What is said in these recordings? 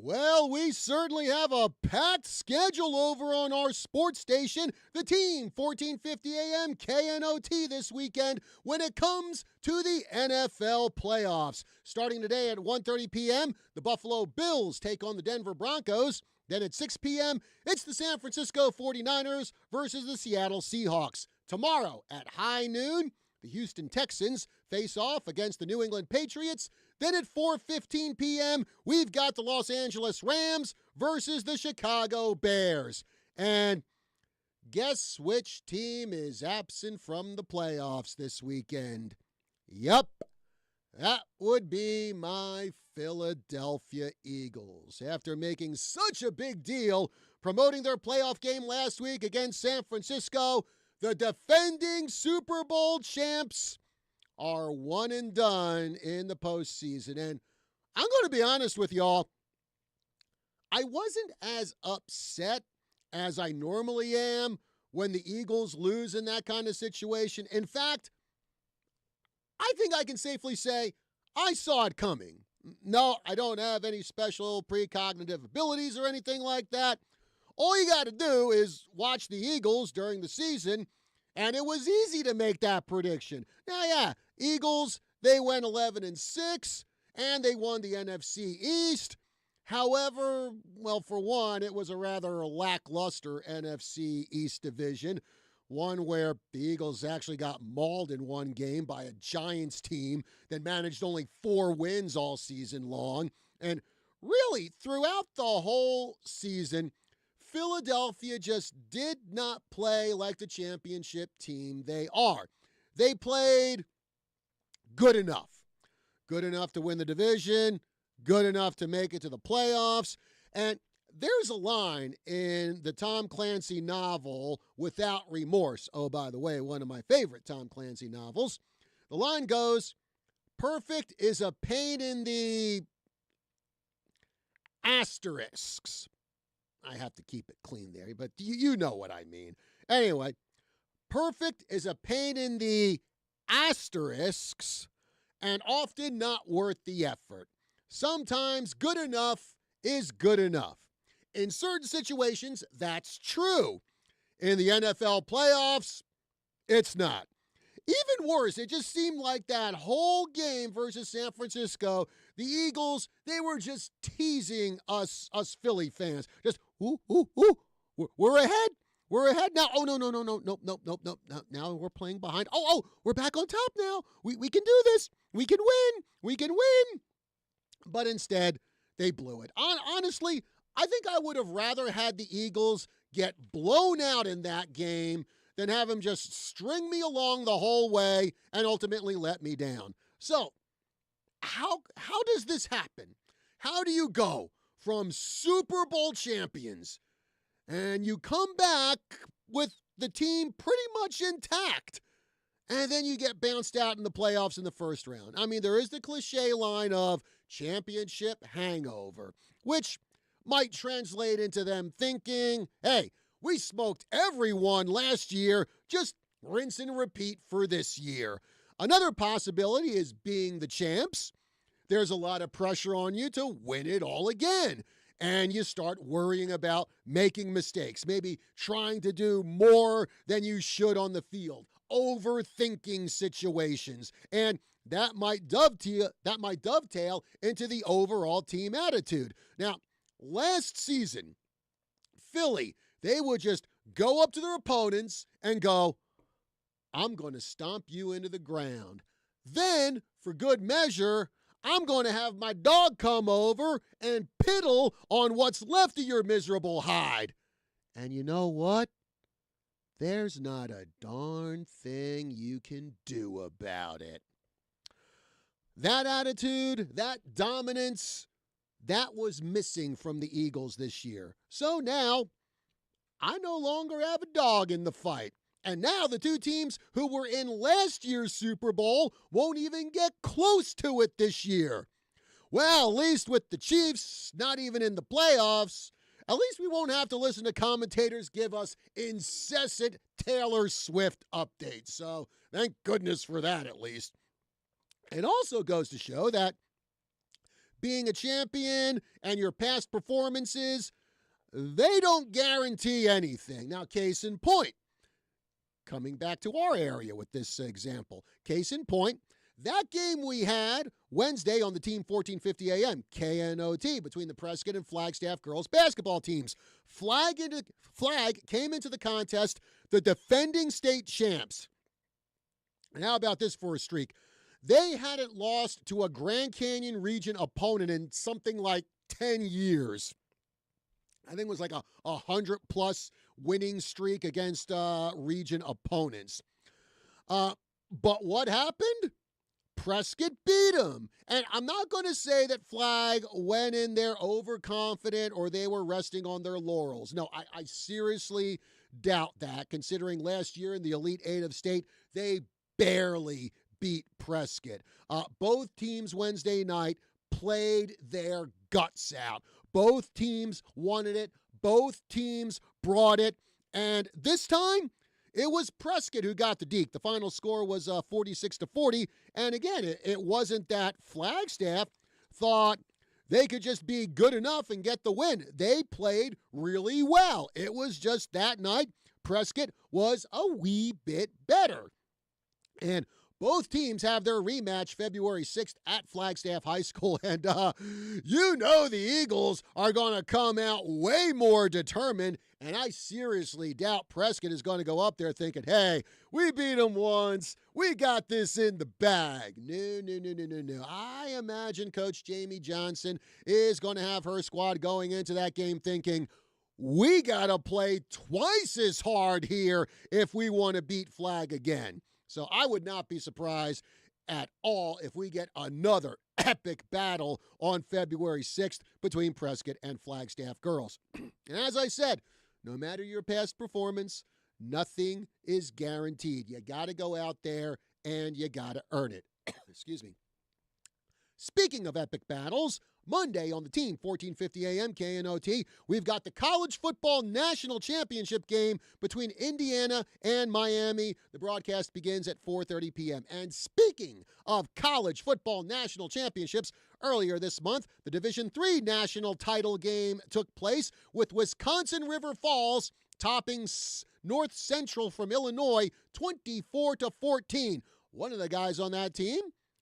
Well, we certainly have a packed schedule over on our sports station, The Team, 1450 AM KNOT this weekend when it comes to the NFL playoffs. Starting today at 1:30 p.m., the Buffalo Bills take on the Denver Broncos. Then at 6 p.m., it's the San Francisco 49ers versus the Seattle Seahawks. Tomorrow at high noon, the Houston Texans face off against the New England Patriots. Then at 4:15 p.m., we've got the Los Angeles Rams versus the Chicago Bears. And guess which team is absent from the playoffs this weekend? Yup, that would be my Philadelphia Eagles. After making such a big deal promoting their playoff game last week against San Francisco, the defending Super Bowl champs are one and done in the postseason. And I'm going to be honest with y'all, I wasn't as upset as I normally am when the Eagles lose in that kind of situation. In fact, I think I can safely say I saw it coming. No, I don't have any special precognitive abilities or anything like that. All you got to do is watch the Eagles during the season, and it was easy to make that prediction. Now, yeah, Eagles, they went 11-6, and they won the NFC East. However, well, for one, it was a rather lackluster NFC East division, one where the Eagles actually got mauled in one game by a Giants team that managed only 4 wins all season long. And really, throughout the whole season, Philadelphia just did not play like the championship team they are. They played good enough. Good enough to win the division, good enough to make it to the playoffs. And there's a line in the Tom Clancy novel, Without Remorse. Oh, by the way, one of my favorite Tom Clancy novels. The line goes, perfect is a pain in the asterisks. I have to keep it clean there, but you know what I mean. Anyway, perfect is a pain in the asterisks and often not worth the effort. Sometimes good enough is good enough. In certain situations, that's true. In the NFL playoffs, it's not. Even worse, it just seemed like that whole game versus San Francisco, the Eagles, they were just teasing us Philly fans. Just, we're ahead. We're ahead now. Oh, no. Now we're playing behind. Oh, we're back on top now. We can do this. We can win. But instead, they blew it. Honestly, I think I would have rather had the Eagles get blown out in that game than have them just string me along the whole way and ultimately let me down. So, how does this happen? How do you go from Super Bowl champions and you come back with the team pretty much intact, and then you get bounced out in the playoffs in the first round? I mean, there is the cliche line of championship hangover, which might translate into them thinking, hey, we smoked everyone last year, just rinse and repeat for this year. Another possibility is being the champs. There's a lot of pressure on you to win it all again. And you start worrying about making mistakes, maybe trying to do more than you should on the field, overthinking situations. And that might dovetail into the overall team attitude. Now, last season, Philly, they would just go up to their opponents and go, I'm going to stomp you into the ground. Then, for good measure, I'm going to have my dog come over and piddle on what's left of your miserable hide. And you know what? There's not a darn thing you can do about it. That attitude, that dominance, that was missing from the Eagles this year. So now, I no longer have a dog in the fight. And now the two teams who were in last year's Super Bowl won't even get close to it this year. Well, at least with the Chiefs not even in the playoffs, at least we won't have to listen to commentators give us incessant Taylor Swift updates. So thank goodness for that, at least. It also goes to show that being a champion and your past performances, they don't guarantee anything. Now, case in point, coming back to our area with this example, case in point, that game we had Wednesday on the team 1450 AM, KNOT, between the Prescott and Flagstaff girls basketball teams. Flag came into the contest the defending state champs. And how about this for a streak? They hadn't lost to a Grand Canyon region opponent in something like 10 years. I think it was like a 100-plus winning streak against region opponents. But what happened? Prescott beat them. And I'm not going to say that Flag went in there overconfident or they were resting on their laurels. No, I seriously doubt that, considering last year in the Elite Eight of state, they barely beat Prescott. Both teams Wednesday night played their guts out. Both teams wanted it. Both teams brought it. And this time, it was Prescott who got the deke. The final score was 46-40. And again, it wasn't that Flagstaff thought they could just be good enough and get the win. They played really well. It was just that night, Prescott was a wee bit better. And both teams have their rematch February 6th at Flagstaff High School. And you know the Eagles are going to come out way more determined. And I seriously doubt Prescott is going to go up there thinking, hey, we beat them once. We got this in the bag. No. I imagine Coach Jamie Johnson is going to have her squad going into that game thinking, we got to play twice as hard here if we want to beat Flag again. So I would not be surprised at all if we get another epic battle on February 6th between Prescott and Flagstaff girls. And as I said, no matter your past performance, nothing is guaranteed. You got to go out there and you got to earn it. Excuse me. Speaking of epic battles, Monday on the team 1450 AM KNOT, we've got the College Football National Championship game between Indiana and Miami. The broadcast begins at 4:30 p.m. And speaking of College Football National Championships, earlier this month, the Division III national title game took place with Wisconsin River Falls topping North Central from Illinois 24-14. One of the guys on that team,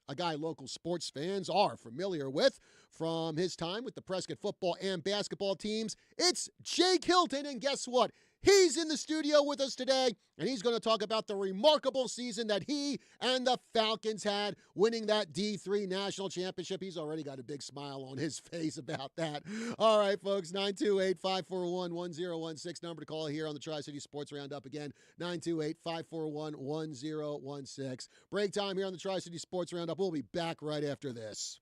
a guy local sports fans are familiar with from his time with the Prescott football and basketball teams. It's Jake Hilton, and guess what? He's in the studio with us today, and he's going to talk about the remarkable season that he and the Falcons had, winning that D3 national championship. He's already got a big smile on his face about that. All right, folks, 928-541-1016, number to call here on the Tri-City Sports Roundup. Again, 928-541-1016. Break time here on the Tri-City Sports Roundup. We'll be back right after this.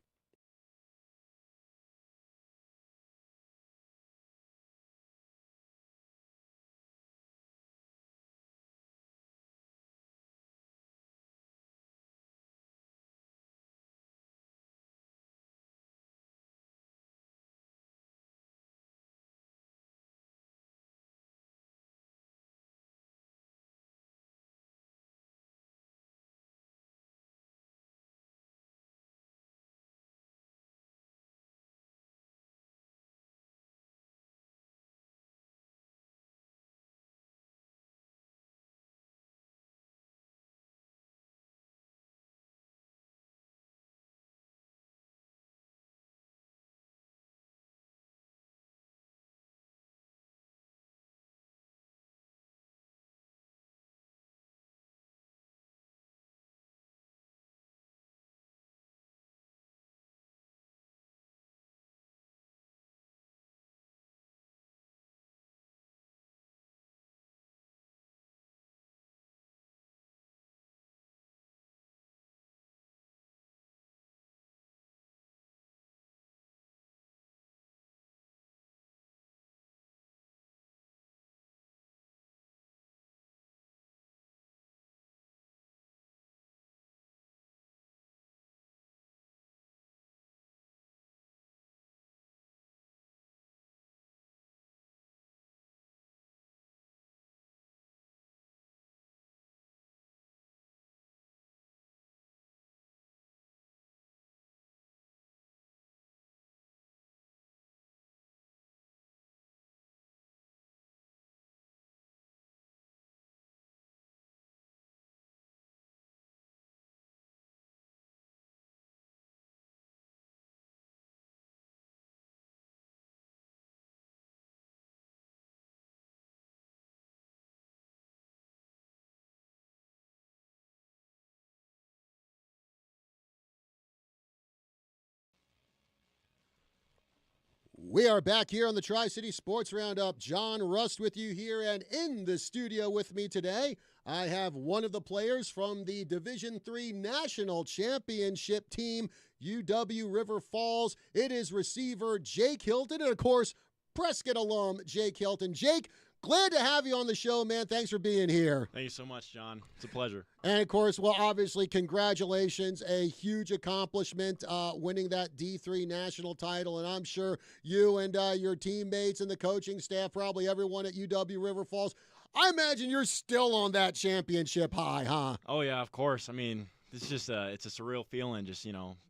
We are back here on the Tri-City Sports Roundup. John Rust with you here, and in the studio with me today, I have one of the players from the Division III National Championship team, UW River Falls. It is receiver Jake Hilton, and of course, Prescott alum Jake Hilton. Jake, glad to have you on the show, man. Thanks for being here. Thank you so much, John. It's a pleasure. And, of course, well, obviously, congratulations. A huge accomplishment winning that D3 national title. And I'm sure you and your teammates and the coaching staff, probably everyone at UW River Falls, I imagine you're still on that championship high, huh? Oh, yeah, of course. I mean, it's just it's a surreal feeling just,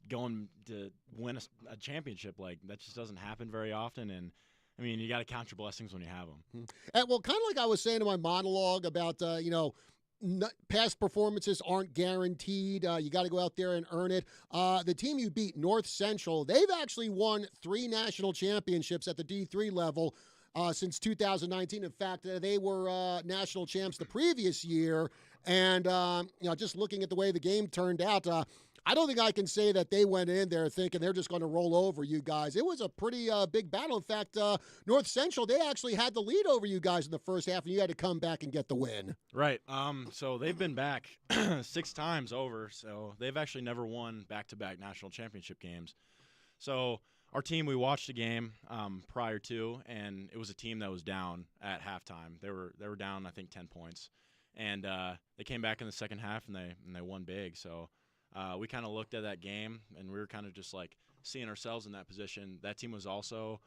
going to win a championship. Like, that just doesn't happen very often. And I mean, you got to count your blessings when you have them. And, well, kind of like I was saying in my monologue about, past performances aren't guaranteed. You got to go out there and earn it. The team you beat, North Central, they've actually won 3 national championships at the D3 level since 2019. In fact, they were national champs the previous year. And, just looking at the way the game turned out, I don't think I can say that they went in there thinking they're just going to roll over you guys. It was a pretty big battle. In fact, North Central, they actually had the lead over you guys in the first half, and you had to come back and get the win. Right. So they've been back 6 times over, so they've actually never won back-to-back national championship games. So our team, we watched a game prior to, and it was a team that was down at halftime. They were down, I think, 10 points. And they came back in the second half, and they won big. So we kind of looked at that game, and we were kind of just like seeing ourselves in that position. That team was also,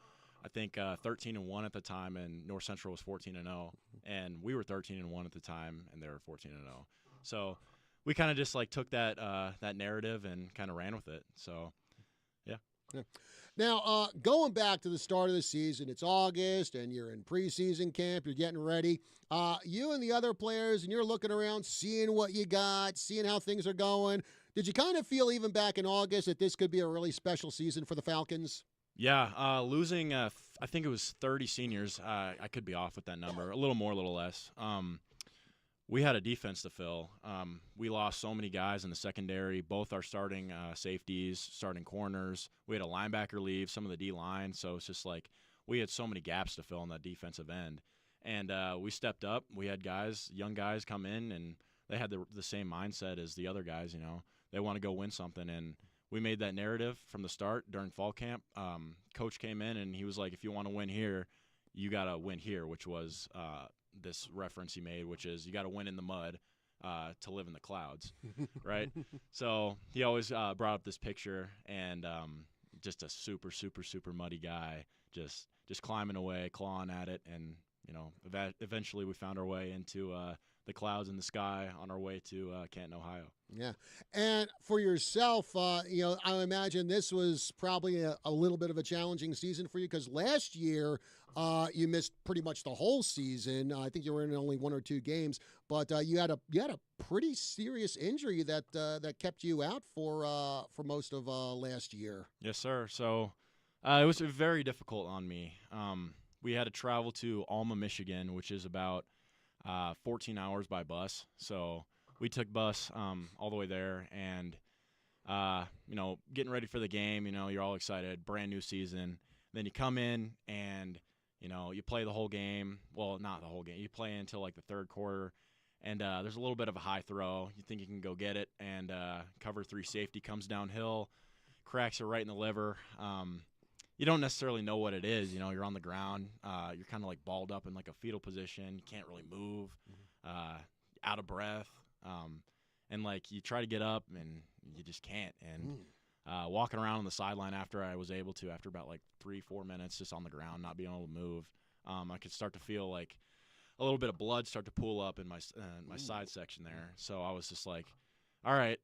I think, 13-1 at the time, and North Central was 14-0, and we were 13-1 at the time, and they were 14-0. So we kind of just like took that narrative and kind of ran with it. So, yeah. Now, going back to the start of the season, it's August, and you're in preseason camp. You're getting ready. You and the other players, and you're looking around, seeing what you got, seeing how things are going. Did you kind of feel even back in August that this could be a really special season for the Falcons? Yeah, losing, I think it was 30 seniors. I could be off with that number, a little more, a little less. We had a defense to fill. We lost so many guys in the secondary, both our starting safeties, starting corners. We had a linebacker leave, some of the D-line. So it's just like we had so many gaps to fill on that defensive end. And we stepped up. We had young guys come in, and they had the same mindset as the other guys, They want to go win something, and we made that narrative from the start during fall camp. Coach came in, and he was like, if you want to win here, you got to win here, which was this reference he made, which is you got to win in the mud to live in the clouds, right? So he always brought up this picture, and just a super, super, super muddy guy, just climbing away, clawing at it, and eventually we found our way into the clouds in the sky on our way to Canton, Ohio. Yeah. And for yourself, I imagine this was probably a little bit of a challenging season for you because last year you missed pretty much the whole season. I think you were in only 1 or 2 games, but you had a pretty serious injury that kept you out for most of last year. Yes, sir. So it was very difficult on me. We had to travel to Alma, Michigan, which is about 14 hours by bus. So we took bus all the way there, and getting ready for the game. You're all excited, brand new season. Then you come in and you play the whole game. Well, not the whole game. You play until like the third quarter, and there's a little bit of a high throw. You think you can go get it, and cover 3 safety comes downhill, cracks it right in the liver. You don't necessarily know what it is. You're on the ground. You're kind of like balled up in like a fetal position. You can't really move, out of breath. And like you try to get up and you just can't. And walking around on the sideline after I was able to, after about like 3-4 minutes just on the ground, not being able to move, I could start to feel like a little bit of blood start to pool up in my side section there. So I was just like, all right,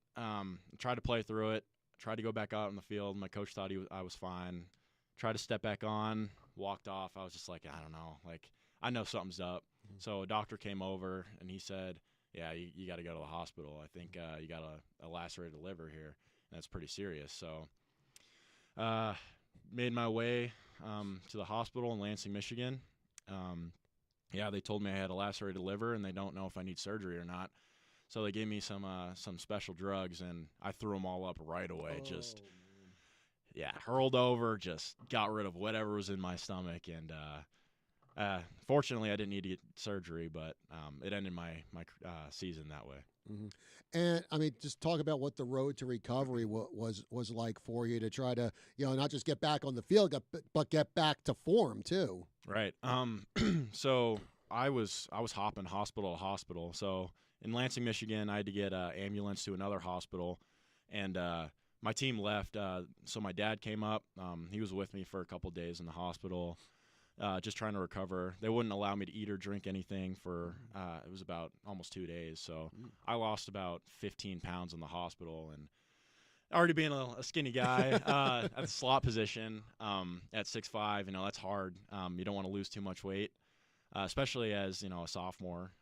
tried to play through it, tried to go back out on the field. My coach thought I was fine. Tried to step back on, walked off. I was just like, I don't know. Like, I know something's up. So a doctor came over, and he said, yeah, you got to go to the hospital. I think you got a lacerated liver here. And that's pretty serious. So made my way to the hospital in Lansing, Michigan. They told me I had a lacerated liver, and they don't know if I need surgery or not. So they gave me some special drugs, and I threw them all up right away. hurled over, just got rid of whatever was in my stomach, and fortunately, I didn't need to get surgery, but it ended my season that way. Mm-hmm. And I mean, just talk about what the road to recovery was like for you to try to, not just get back on the field, but get back to form too. Right. So I was hopping hospital to hospital. So in Lansing, Michigan, I had to get an ambulance to another hospital, and my team left. So my dad came up. He was with me for a couple days in the hospital. Just trying to recover. They wouldn't allow me to eat or drink anything for, it was about almost 2 days. So I lost about 15 pounds in the hospital. And already being a skinny guy at the slot position at 6'5", that's hard. You don't want to lose too much weight, especially as, a sophomore.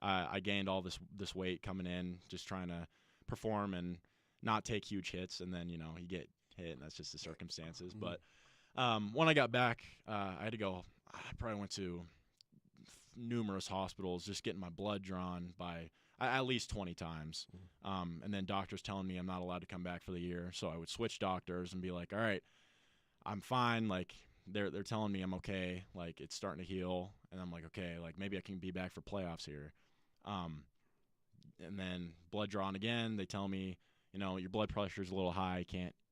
I gained all this weight coming in, just trying to perform and not take huge hits. And then, you get hit, and that's just the circumstances. Mm-hmm. But when I got back, I had to go. I probably went to numerous hospitals, just getting my blood drawn by at least 20 times. And then doctors telling me I'm not allowed to come back for the year. So I would switch doctors and be like, all right, I'm fine. Like they're telling me I'm okay. Like it's starting to heal. And I'm like, okay, like maybe I can be back for playoffs here. And then blood drawn again. They tell me, your blood pressure is a little high.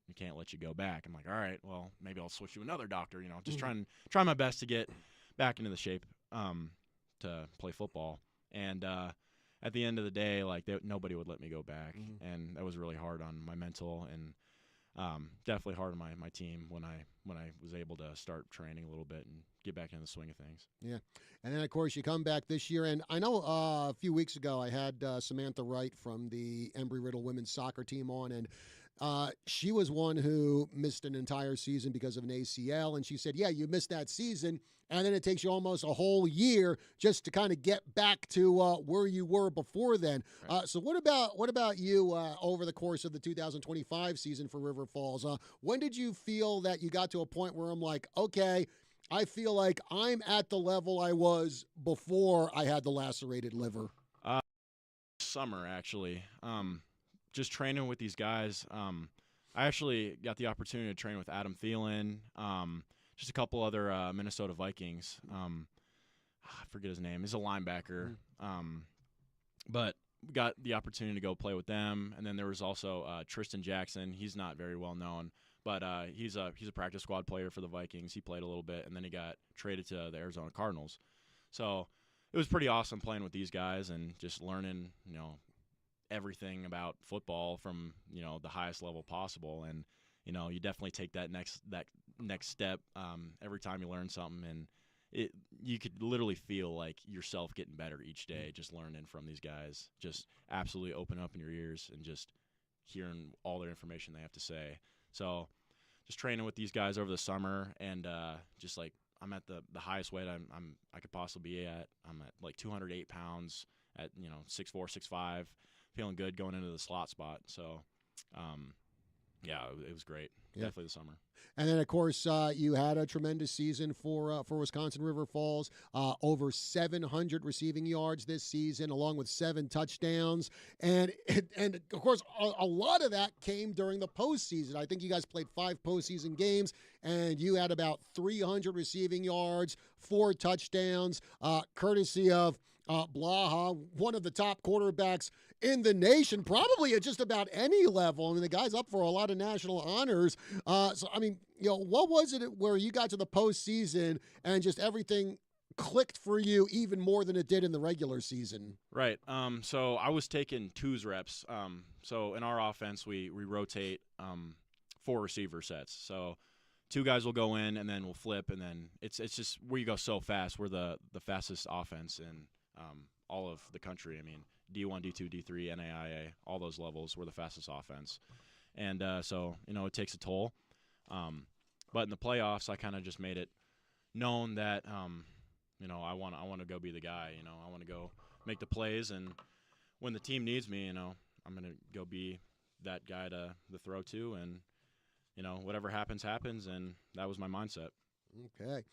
We can't let you go back. I'm like, all right, well, maybe I'll switch to another doctor, just try my best to get back into the shape to play football. And at the end of the day, like nobody would let me go back. Mm-hmm. And that was really hard on my mental and definitely hard on my team when I was able to start training a little bit and get back in the swing of things. Yeah. And then, of course, you come back this year. And I know a few weeks ago I had Samantha Wright from the Embry-Riddle women's soccer team on, and she was one who missed an entire season because of an ACL. And she said, yeah, you missed that season, and then it takes you almost a whole year just to kind of get back to where you were before then. Right. So what about you over the course of the 2025 season for River Falls? When did you feel that you got to a point where I'm like, okay, I feel like I'm at the level I was before I had the lacerated liver? Summer, actually. Just training with these guys. I actually got the opportunity to train with Adam Thielen, just a couple other Minnesota Vikings. I forget his name. He's a linebacker. But we got the opportunity to go play with them. And then there was also Tristan Jackson. He's not very well known, but he's a practice squad player for the Vikings. He played a little bit, and then he got traded to the Arizona Cardinals. So it was pretty awesome playing with these guys and just learning, everything about football from the highest level possible. And you definitely take that next step every time you learn something, and you could literally feel like yourself getting better each day, just learning from these guys, just absolutely open up in your ears and just hearing all their information they have to say. So just training with these guys over the summer, and just like I'm at the highest weight I could possibly be at. I'm at like 208 pounds at 6'4", 6'5", feeling good going into the slot spot. So, yeah, it was great. Yeah. Definitely the summer. And then, of course, you had a tremendous season for Wisconsin River Falls. Over 700 receiving yards this season, along with 7 touchdowns. And of course, a lot of that came during the postseason. I think you guys played 5 postseason games, and you had about 300 receiving yards, 4 touchdowns, courtesy of Blaha, one of the top quarterbacks in the nation, probably at just about any level. I mean, the guy's up for a lot of national honors. So, I mean, what was it where you got to the postseason and just everything clicked for you even more than it did in the regular season? Right. So I was taking 2s reps. So in our offense, we rotate 4 receiver sets. So 2 guys will go in, and then we'll flip, and then it's just we go so fast. We're the fastest offense in all of the country. I mean, D1, D2, D3, NAIA, all those levels, we're the fastest offense. And so, it takes a toll. But in the playoffs, I kind of just made it known that, I want to go be the guy. I want to go make the plays. And when the team needs me, I'm going to go be that guy to throw to. And, whatever happens, happens. And that was my mindset. Okay.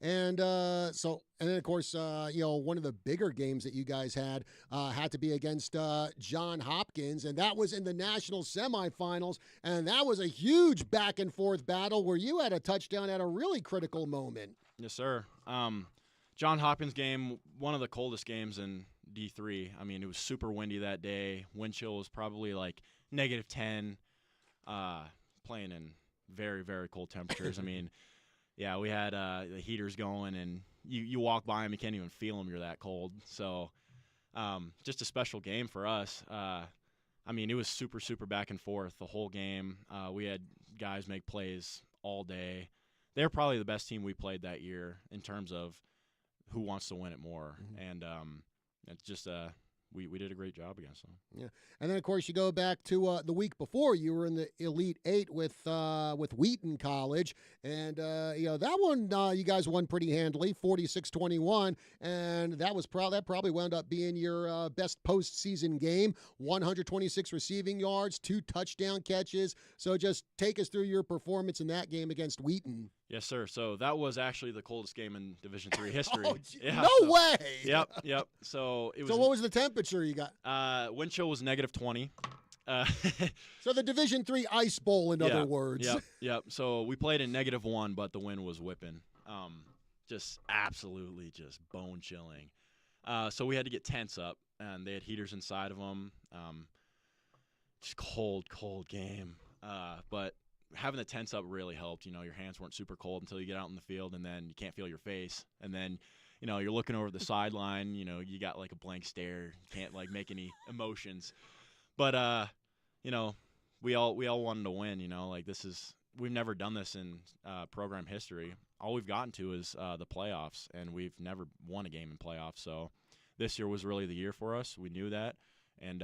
And and then of course, one of the bigger games that you guys had to be against John Hopkins, and that was in the national semifinals, and that was a huge back and forth battle where you had a touchdown at a really critical moment. Yes, sir. John Hopkins game, one of the coldest games in D3. I mean, it was super windy that day. Wind chill was probably like -10. Playing in very, very cold temperatures. I mean, yeah, we had the heaters going, and you walk by them, you can't even feel them. You're that cold. So, just a special game for us. I mean, it was super, super back and forth the whole game. We had guys make plays all day. They're probably the best team we played that year in terms of who wants to win it more. And it's just we did a great job against them. Yeah, and then of course you go back to the week before. You were in the Elite Eight with Wheaton College, and that one you guys won pretty handily, 46-21, and that probably wound up being your best postseason game. 126 receiving yards, 2 touchdown catches. So just take us through your performance in that game against Wheaton. Yes, sir. So that was actually the coldest game in Division III history. No way. Yep. So it was. So what was the temperature you got? Wind chill was -20. So the Division III ice bowl, in other words. Yep. So we played in -1, but the wind was whipping. Just absolutely just bone chilling. So we had to get tents up, and they had heaters inside of them. Just cold game. But having the tents up really helped. Your hands weren't super cold until you get out in the field, and then you can't feel your face. And then, you're looking over the sideline. You got like a blank stare. You can't like make any emotions. But we all wanted to win. Like we've never done this in program history. All we've gotten to is the playoffs, and we've never won a game in playoffs. So this year was really the year for us. We knew that, and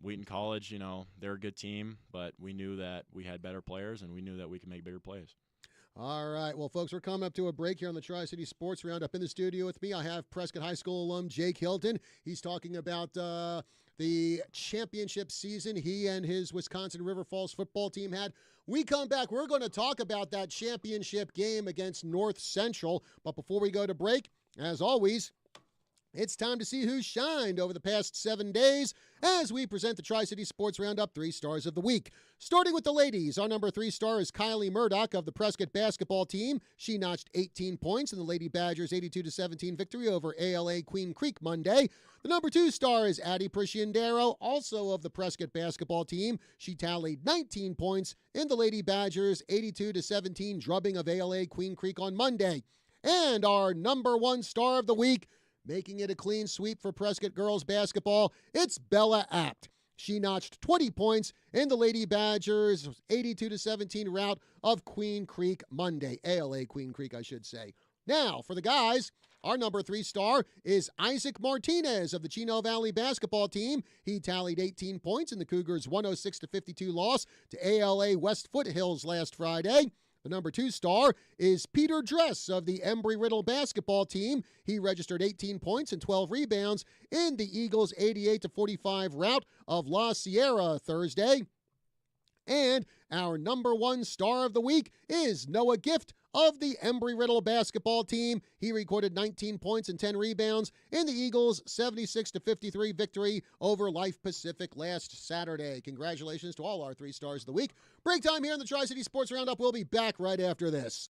Wheaton College, they're a good team, but we knew that we had better players, and we knew that we could make bigger plays. All right. Well, folks, we're coming up to a break here on the Tri-City Sports Roundup. In the studio with me, I have Prescott High School alum Jake Hilton. He's talking about the championship season he and his Wisconsin River Falls football team had. We come back, we're going to talk about that championship game against North Central. But before we go to break, as always, it's time to see who shined over the past 7 days as we present the Tri-City Sports Roundup 3 Stars of the Week. Starting with the ladies, our number 3 star is Kylie Murdoch of the Prescott basketball team. She notched 18 points in the Lady Badgers' 82-17 victory over ALA Queen Creek Monday. The number 2 star is Addie Presciandero, also of the Prescott basketball team. She tallied 19 points in the Lady Badgers' 82-17 drubbing of ALA Queen Creek on Monday. And our number 1 star of the week, making it a clean sweep for Prescott girls basketball, it's Bella Apt. She notched 20 points in the Lady Badgers' 82-17 rout of Queen Creek Monday. ALA Queen Creek, I should say. Now, for the guys, our number 3 star is Isaac Martinez of the Chino Valley basketball team. He tallied 18 points in the Cougars' 106-52 loss to ALA West Foothills last Friday. The number 2 star is Peter Dress of the Embry-Riddle basketball team. He registered 18 points and 12 rebounds in the Eagles' 88-45 rout of La Sierra Thursday. And our number 1 star of the week is Noah Gift of the Embry-Riddle basketball team. He recorded 19 points and 10 rebounds in the Eagles' 76-53 victory over Life Pacific last Saturday. Congratulations to all our 3 stars of the week. Break time here in the Tri-City Sports Roundup. We'll be back right after this.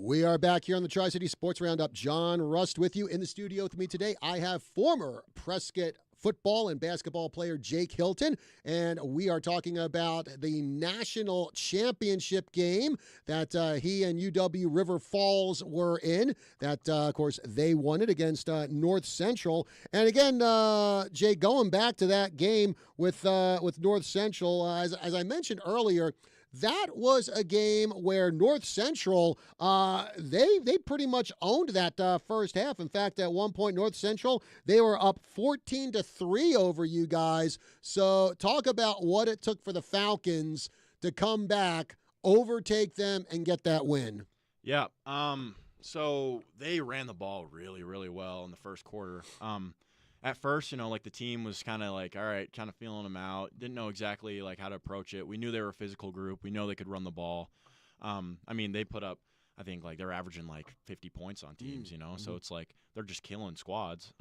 We are back here on the Tri-City Sports Roundup. John Rust with you. In the studio with me today, I have former Prescott football and basketball player Jake Hilton, and we are talking about the national championship game that he and UW River Falls were in. That, of course, they won it against North Central. And again, Jake, going back to that game with North Central, as I mentioned earlier, that was a game where North Central, they pretty much owned that first half. In fact, at one point, North Central, they were up 14-3 over you guys. So talk about what it took for the Falcons to come back, overtake them, and get that win. Yeah. So they ran the ball really, really well in the first quarter. At first, like the team was kind of like, all right, kind of feeling them out. Didn't know exactly like how to approach it. We knew they were a physical group. We know they could run the ball. They put up, I think like they're averaging like 50 points on teams, Mm-hmm. so it's like they're just killing squads.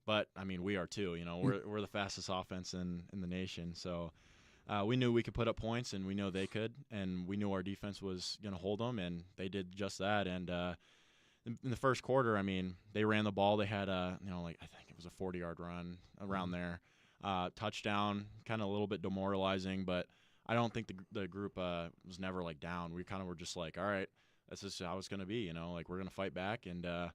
But we are too, we're the fastest offense in the nation. So we knew we could put up points, and we know they could, and we knew our defense was going to hold them, and they did just that. And in the first quarter, they ran the ball. They had I think it was a 40-yard run around there, touchdown, kind of a little bit demoralizing, but I don't think the group was never like down. We kind of were just like, all right, this is how it's going to be, we're going to fight back. And I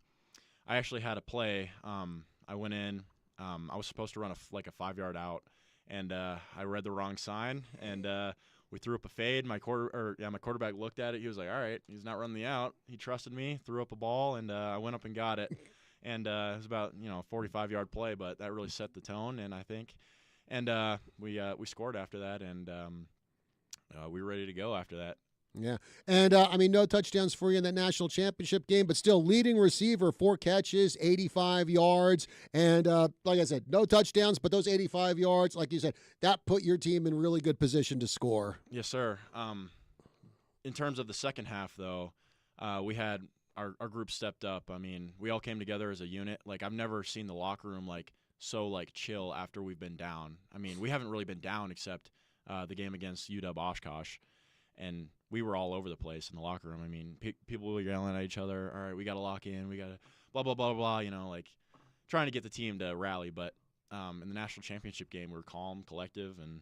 actually had a play. I went in. I was supposed to run a 5-yard out, and I read the wrong sign, and we threw up a fade. My quarterback looked at it. He was like, all right, he's not running the out. He trusted me, threw up a ball, and I went up and got it. And it was about, a 45-yard play, but that really set the tone, and I think. And we scored after that, and we were ready to go after that. Yeah. And, no touchdowns for you in that national championship game, but still leading receiver, 4 catches, 85 yards. And like I said, no touchdowns, but those 85 yards, like you said, that put your team in really good position to score. Yes, sir. In terms of the second half, though, we had our group stepped up. We all came together as a unit. Like, I've never seen the locker room, so chill after we've been down. We haven't really been down except the game against UW Oshkosh. And we were all over the place in the locker room. People were yelling at each other. All right, we got to lock in. We got to blah, blah, blah, blah, trying to get the team to rally. But in the national championship game, we were calm, collective, and,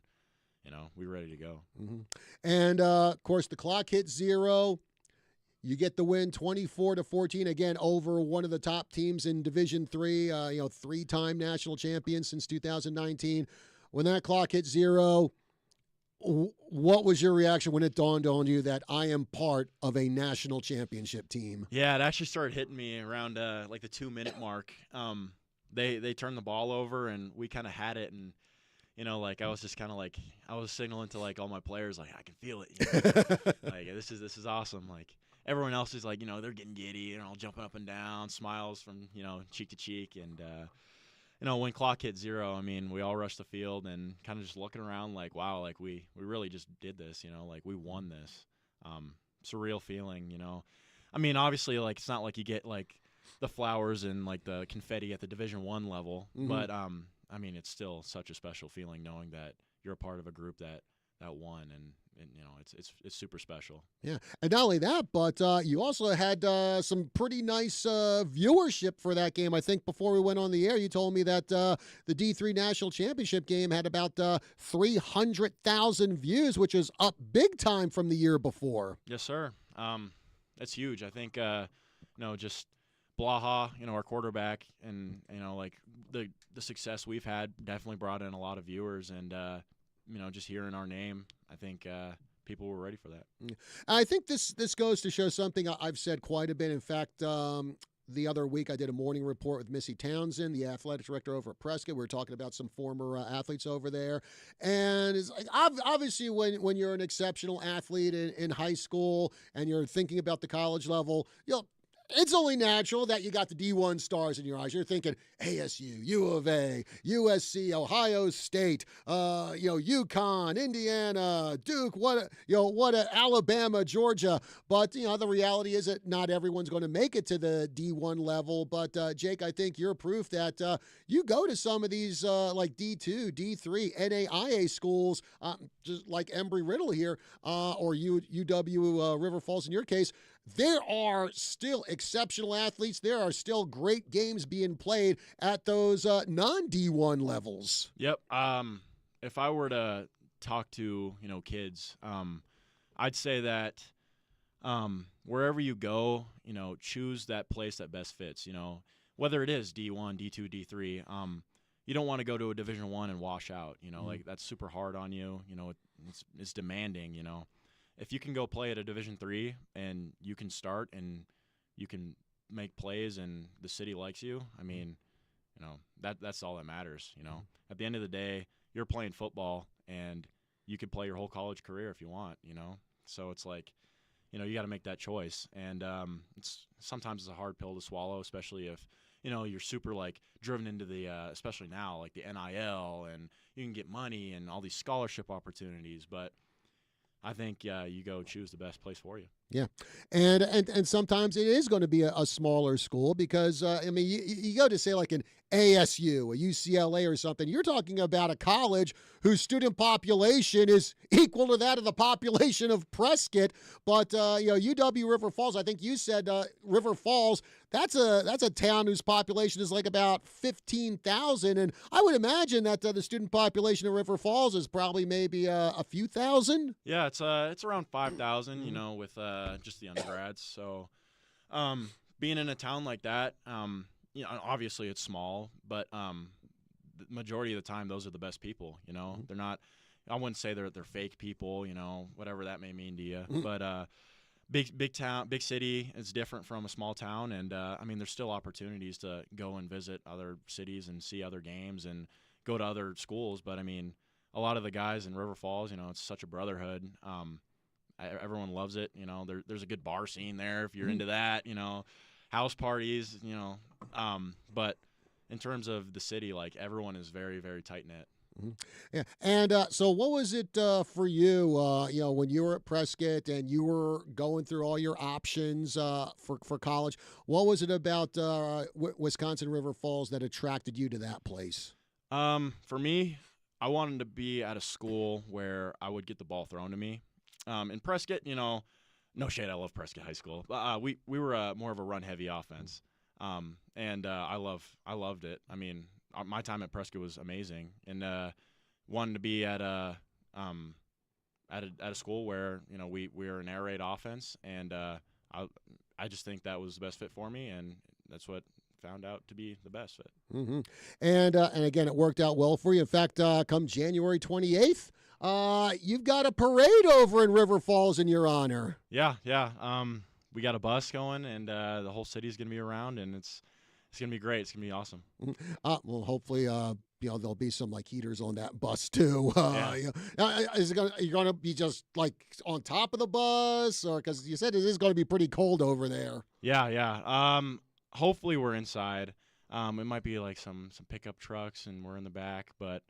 we were ready to go. Mm-hmm. And, of course, the clock hit 0. You get the win 24-14, again, over one of the top teams in Division III, 3-time national champions since 2019. When that clock hit 0, what was your reaction when it dawned on you that I am part of a national championship team? Yeah, it actually started hitting me around the 2-minute mark. They turned the ball over, and we kind of had it, and I was just kind of I was signaling to all my players, I can feel it. This is awesome. Everyone else is they're getting giddy and all jumping up and down, smiles from cheek to cheek, and when clock hit 0, we all rushed the field and kind of just looking around wow, we really just did this, we won this. Surreal feeling, obviously it's not like you get the flowers and the confetti at the Division I level, mm-hmm. but it's still such a special feeling knowing that you're a part of a group that won, and it's super special. Yeah, and not only that, but you also had some pretty nice viewership for that game. I think before we went on the air, you told me that the D3 National Championship game had about 300,000 views, which is up big time from the year before. Yes, sir. That's huge. I think just Blaha, our quarterback, and the success we've had definitely brought in a lot of viewers, and just hearing our name, I think people were ready for that. I think this goes to show something I've said quite a bit. In fact, the other week I did a morning report with Missy Townsend, the athletic director over at Prescott. We were talking about some former athletes over there. And it's obviously when you're an exceptional athlete in high school and you're thinking about the college level, it's only natural that you got the D1 stars in your eyes. You're thinking ASU, U of A, USC, Ohio State, UConn, Indiana, Duke, Alabama, Georgia. But, the reality is that not everyone's going to make it to the D1 level. But, Jake, I think you're proof that you go to some of these D2, D3, NAIA schools, just like Embry-Riddle here, or UW River Falls in your case, there are still exceptional athletes. There are still great games being played at those non-D1 levels. Yep. If I were to talk to kids, I'd say that wherever you go, choose that place that best fits. Whether it is D1, D2, D3. You don't want to go to a Division I and wash out. Like that's super hard on you. It's demanding. If you can go play at a Division III and you can start and you can make plays and the city likes you, I mean, that's all that matters. At the end of the day, you're playing football and you could play your whole college career if you want. So it's like, you got to make that choice, and sometimes it's a hard pill to swallow, especially if you're super like driven into the especially now like the NIL and you can get money and all these scholarship opportunities, but I think you go choose the best place for you. Yeah, and sometimes it is going to be a smaller school because you go to say like an ASU, a UCLA or something. You're talking about a college whose student population is equal to that of the population of Prescott. But UW River Falls, I think you said River Falls. That's a town whose population is like about 15,000, and I would imagine that the student population of River Falls is probably maybe a few thousand. Yeah, it's around 5,000. With just the undergrads. So, being in a town like that, obviously it's small, but the majority of the time those are the best people. They're not. I wouldn't say they're fake people. Whatever that may mean to you, but big town, big city is different from a small town, and there's still opportunities to go and visit other cities and see other games and go to other schools. But a lot of the guys in River Falls, it's such a brotherhood. Everyone loves it. There's a good bar scene there if you're into that. House parties. But in terms of the city, like everyone is very, very tight knit. Yeah, and so what was it for you? When you were at Prescott and you were going through all your options for college, what was it about Wisconsin River Falls that attracted you to that place? For me, I wanted to be at a school where I would get the ball thrown to me. In Prescott, no shade, I love Prescott High School. We were more of a run-heavy offense, and I loved it. My time at Prescott was amazing, and wanted to be at a school where we were an air raid offense, and I just think that was the best fit for me, and that's what found out to be the best fit. Mm-hmm. And again, it worked out well for you. In fact, come January 28th. You've got a parade over in River Falls in your honor. Yeah. We got a bus going, and the whole city's gonna be around, and it's gonna be great. It's gonna be awesome. Well, hopefully, there'll be some like heaters on that bus too. Yeah. Are you gonna be just like on top of the bus, or because you said it is going to be pretty cold over there? Yeah. Hopefully we're inside. It might be like some pickup trucks, and we're in the back, but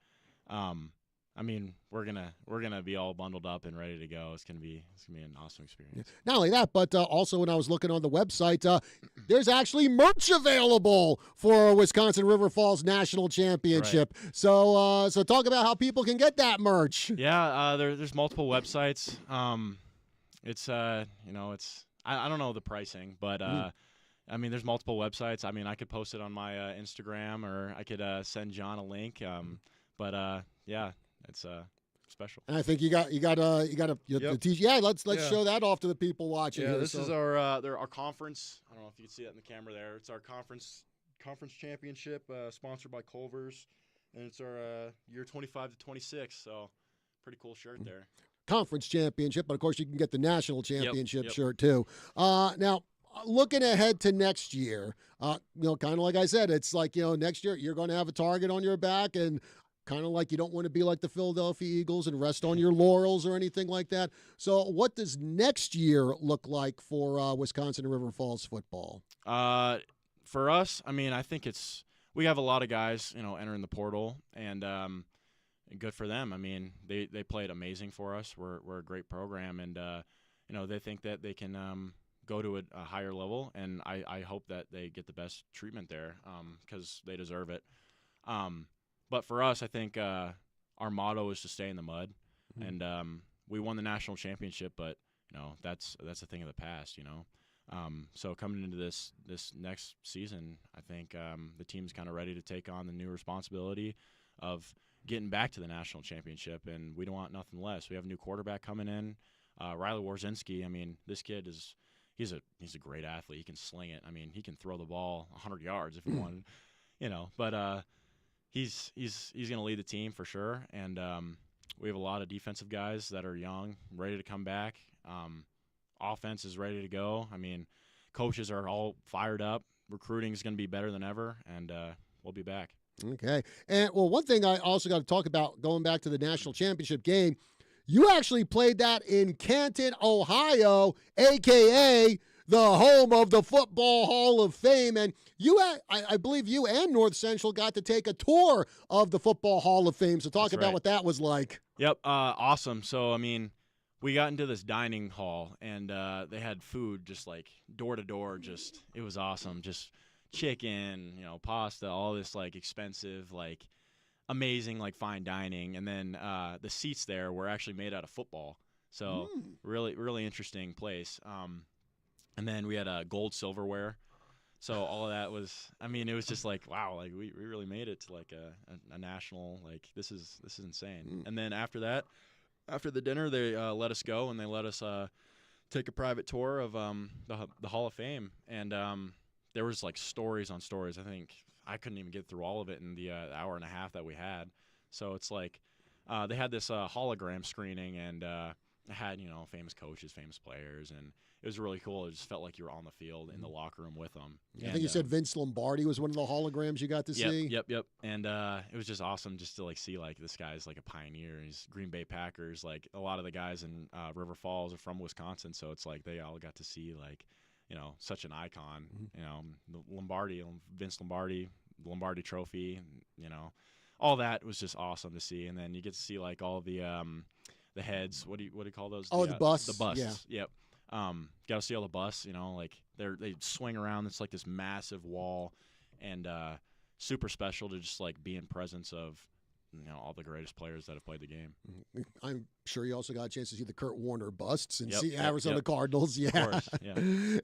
we're gonna be all bundled up and ready to go. It's gonna be an awesome experience. Not only that, but also when I was looking on the website, there's actually merch available for Wisconsin River Falls National Championship. Right. So talk about how people can get that merch. Yeah, there's multiple websites. It's I don't know the pricing, but there's multiple websites. I could post it on my Instagram, or I could send John a link. Yeah. It's special. And I think you got the t-shirt. Yeah, let's show that off to the people watching. Yeah, here, this is our conference. I don't know if you can see that in the camera there. It's our conference championship, sponsored by Culver's, and it's our year 25 to 26. So pretty cool shirt there. Conference championship, but of course you can get the national championship shirt too. Now, looking ahead to next year, kind of like I said, it's like next year you're going to have a target on your back, and kind of like you don't want to be like the Philadelphia Eagles and rest on your laurels or anything like that. So what does next year look like for Wisconsin River Falls football? For us, I think we have a lot of guys, entering the portal, and good for them. They played amazing for us. We're a great program, and they think that they can go to a higher level, and I hope that they get the best treatment there because they deserve it. But for us, I think our motto is to stay in the mud, and we won the national championship. But that's a thing of the past. So coming into this next season, I think the team's kind of ready to take on the new responsibility of getting back to the national championship, and we don't want nothing less. We have a new quarterback coming in, Riley Warzinski. I mean, this kid he's a great athlete. He can sling it. I mean, he can throw the ball 100 yards if he wanted, But he's going to lead the team for sure, and we have a lot of defensive guys that are young, ready to come back. Offense is ready to go. I mean, coaches are all fired up. Recruiting is going to be better than ever, and we'll be back. Okay. And, well, one thing I also got to talk about, going back to the national championship game, you actually played that in Canton, Ohio, a.k.a. the home of the Football Hall of Fame. And I believe you and North Central got to take a tour of the Football Hall of Fame. So talk about what that was like. Yep. Awesome. So, I mean, we got into this dining hall, and they had food just like door to door. Just, it was awesome. Just chicken, pasta, all this like expensive, like amazing, like fine dining. And then the seats there were actually made out of football. So really, really interesting place. And then we had gold silverware. So all of that was, I mean, it was just like, wow, like we really made it to like a national, like this is insane. And then after that, after the dinner, they let us go, and they let us take a private tour of the Hall of Fame. And there was like stories on stories. I think I couldn't even get through all of it in the hour and a half that we had. So it's like they had this hologram screening, and it had, famous coaches, famous players, and it was really cool. It just felt like you were on the field in the locker room with them. I think you said Vince Lombardi was one of the holograms you got to see. Yep. And it was just awesome just to like see like this guy's like a pioneer. He's Green Bay Packers. Like a lot of the guys in River Falls are from Wisconsin, so it's like they all got to see like, such an icon. The Lombardi, Vince Lombardi, the Lombardi Trophy. All that was just awesome to see. And then you get to see like all the heads. What do you call those? Oh, the busts. The busts. Yeah. Yep. Got to see all the busts. Like they swing around. It's like this massive wall, and super special to just like be in presence of all the greatest players that have played the game. I'm sure you also got a chance to see the Kurt Warner busts and see Arizona Cardinals. Yeah, of course,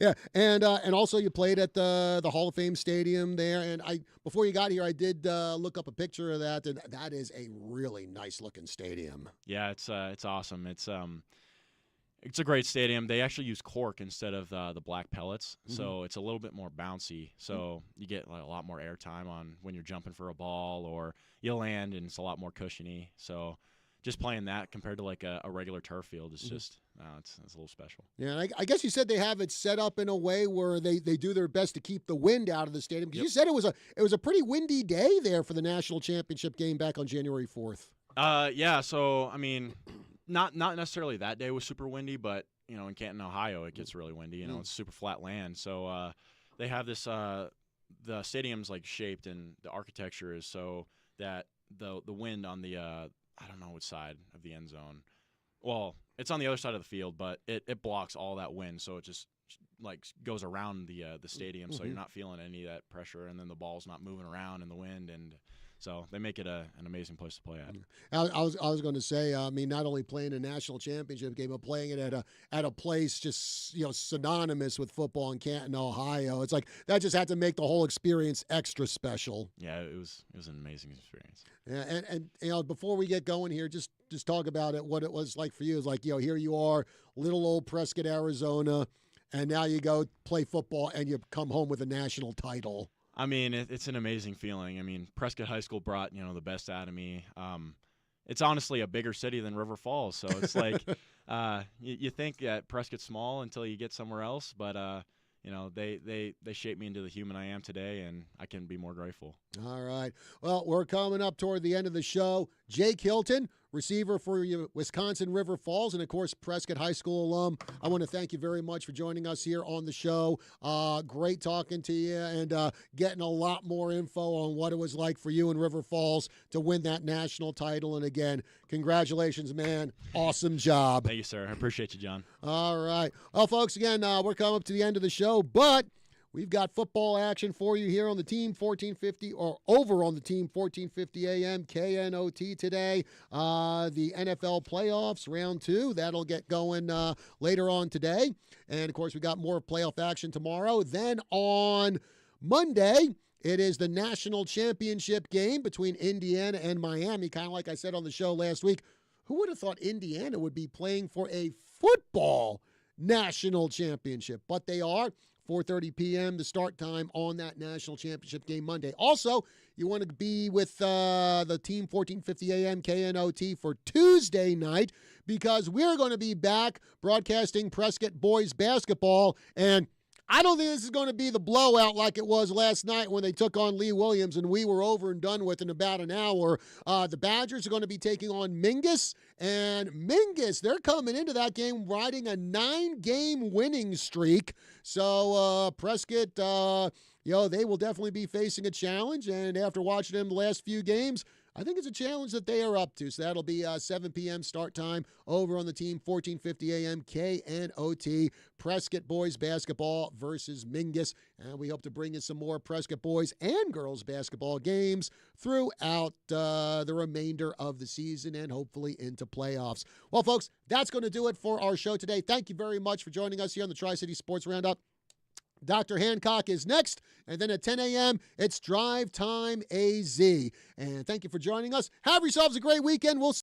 yeah, and also you played at the Hall of Fame Stadium there. And before you got here, I did look up a picture of that, and that is a really nice looking stadium. Yeah, it's awesome. It's a great stadium. They actually use cork instead of the black pellets, so it's a little bit more bouncy. So you get like a lot more airtime on when you're jumping for a ball, or you land, and it's a lot more cushiony. So just playing that compared to like a regular turf field is just it's a little special. Yeah, and I guess you said they have it set up in a way where they do their best to keep the wind out of the stadium. Because you said it was a pretty windy day there for the national championship game back on January 4th. Yeah. So I mean, not necessarily that day was super windy, but in Canton, Ohio, it gets really windy. It's super flat land. So they have this the stadium's like shaped, and the architecture is so that the wind on the I don't know which side of the end zone. Well, it's on the other side of the field, but it blocks all that wind, so it just like goes around the stadium, so you're not feeling any of that pressure, and then the ball's not moving around in the wind, and so they make it an amazing place to play at. I was going to say, I mean, not only playing a national championship game, but playing it at a place just synonymous with football in Canton, Ohio. It's like that just had to make the whole experience extra special. Yeah, it was an amazing experience. Yeah, and before we get going here, just talk about it. What it was like for you. It's like here you are, little old Prescott, Arizona, and now you go play football and you come home with a national title. I mean, it's an amazing feeling. I mean, Prescott High School brought, the best out of me. It's honestly a bigger city than River Falls, so it's like you think that Prescott's small until you get somewhere else, but they shaped me into the human I am today, and I can be more grateful. All right. Well, we're coming up toward the end of the show. Jake Hilton, receiver for Wisconsin River Falls, and, of course, Prescott High School alum. I want to thank you very much for joining us here on the show. Great talking to you and getting a lot more info on what it was like for you in River Falls to win that national title. And, again, congratulations, man. Awesome job. Thank you, sir. I appreciate you, John. All right. Well, folks, again, we're coming up to the end of the show, but we've got football action for you here on the Team 1450 or over on the Team 1450 AM KNOT today. The NFL playoffs, round 2, that'll get going later on today. And, of course, we got more playoff action tomorrow. Then on Monday, it is the national championship game between Indiana and Miami. Kind of like I said on the show last week, who would have thought Indiana would be playing for a football national championship? But they are. 4:30 p.m. the start time on that national championship game Monday. Also, you want to be with the Team 1450 AM KNOT for Tuesday night because we're going to be back broadcasting Prescott boys basketball. And I don't think this is going to be the blowout like it was last night when they took on Lee Williams and we were over and done with in about an hour. The Badgers are going to be taking on Mingus, and Mingus, they're coming into that game riding a 9-game winning streak. So Prescott, they will definitely be facing a challenge, and after watching them the last few games, I think it's a challenge that they are up to. So that'll be 7 p.m. start time over on the Team 1450 AM KNOT. Prescott boys basketball versus Mingus. And we hope to bring you some more Prescott boys and girls basketball games throughout the remainder of the season and hopefully into playoffs. Well, folks, that's going to do it for our show today. Thank you very much for joining us here on the Tri-City Sports Roundup. Dr. Hancock is next, and then at 10 a.m., it's Drive Time AZ. And thank you for joining us. Have yourselves a great weekend. We'll